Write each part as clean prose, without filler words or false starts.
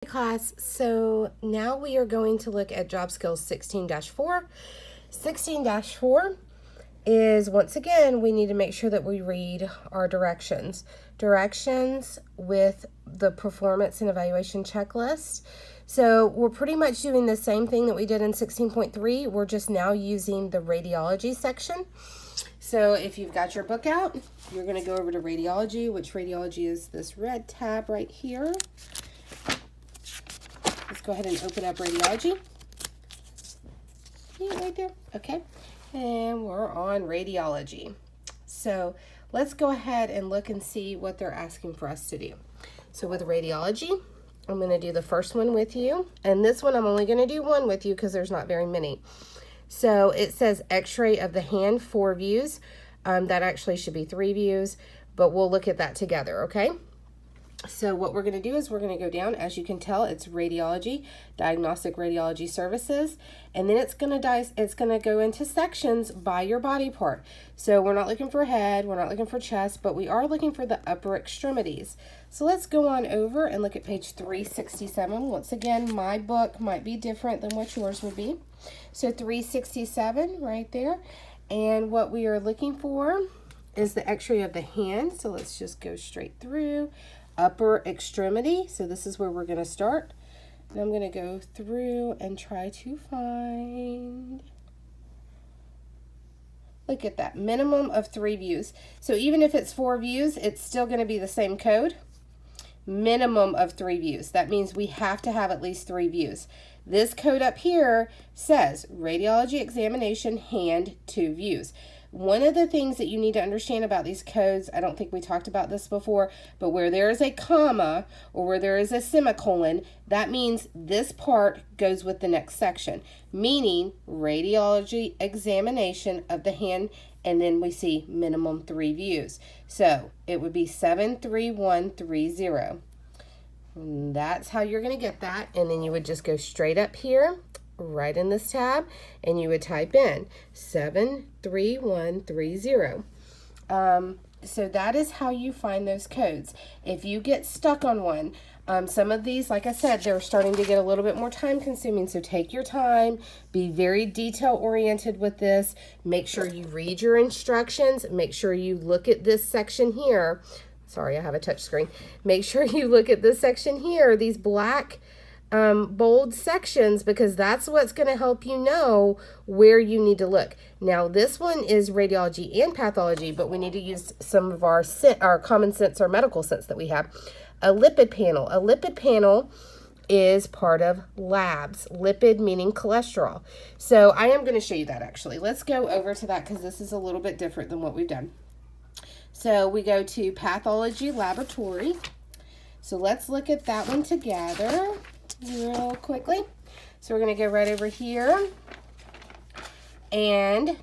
Class, so now we are going to look at Job Skills 16-4. 16-4 is, once again, we need to make sure that we read our directions. Directions with the performance and evaluation checklist. So we're pretty much doing the same thing that we did in 16.3. We're just now using the radiology section. So if you've got your book out, you're going to go over to radiology, which radiology is this red tab right here. Let's go ahead and open up radiology. Yeah, right there. Okay. And we're on radiology. So let's go ahead and look and see what they're asking for us to do. So with radiology, I'm going to do the first one with you. And this one I'm only going to do one with you because there's not very many. So it says x-ray of the hand, 4 views. That actually should be 3 views, but we'll look at that together, okay? So what we're going to do is we're going to go down. As you can tell, it's radiology, diagnostic radiology services, and then it's going to go into sections by your body part. So we're not looking for head, we're not looking for chest, but we are looking for the upper extremities. So let's go on over and look at page 367. Once again, my book might be different than what yours would be. So 367 right there. And what we are looking for is the x-ray of the hand. So let's just go straight through. Upper extremity, so this is where we're going to start. And I'm going to go through and try to find, look at that, minimum of 3 views. So even if it's 4 views, it's still going to be the same code. Minimum of 3 views. That means we have to have at least 3 views. This code up here says radiology examination hand 2 views. One of the things that you need to understand about these codes, I don't think we talked about this before, but where there is a comma or where there is a semicolon, that means this part goes with the next section, meaning radiology examination of the hand, and then we see minimum 3 views. So it would be 73130. And that's how you're going to get that, and then you would just go straight up here, right in this tab, and you would type in 73130. So that is how you find those codes. If you get stuck on one, some of these, like I said, they're starting to get a little bit more time consuming, so take your time, be very detail oriented with this, make sure you read your instructions, make sure you look at this section here. Sorry, I have a touch screen. Make sure you look at this section here, these black bold sections, because that's what's going to help you know where you need to look. Now this one is radiology and pathology, but we need to use some of our common sense or medical sense that we have. A lipid panel. A lipid panel is part of labs. Lipid meaning cholesterol. So I am going to show you that actually. Let's go over to that because this is a little bit different than what we've done. So we go to pathology laboratory. So let's look at that one together real quickly. So we're going to go right over here, and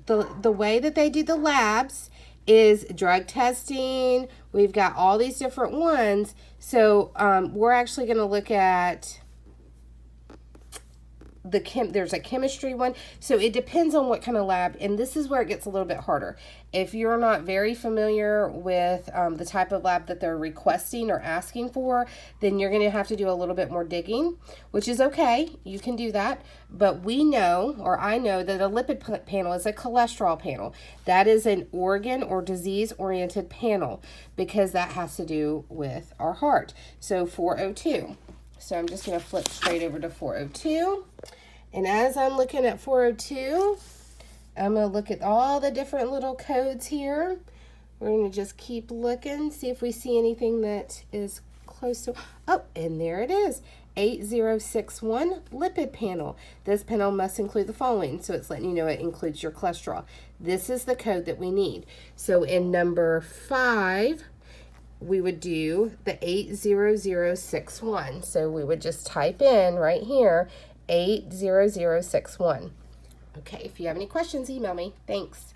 the way that they do the labs is drug testing. We've got all these different ones. So we're actually going to look at there's a chemistry one. So it depends on what kind of lab, and this is where it gets a little bit harder. If you're not very familiar with the type of lab that they're requesting or asking for, then you're going to have to do a little bit more digging, which is okay. You can do that. But we know, or I know, that a lipid panel is a cholesterol panel. That is an organ or disease-oriented panel because that has to do with our heart. So 402. So I'm just going to flip straight over to 402. And as I'm looking at 402, I'm going to look at all the different little codes here. We're going to just keep looking, see if we see anything that is close to, oh, and there it is. 8061 lipid panel. This panel must include the following. So it's letting you know it includes your cholesterol. This is the code that we need. So in number 5, we would do the 80061. So we would just type in right here 80061. Okay, if you have any questions, email me. Thanks.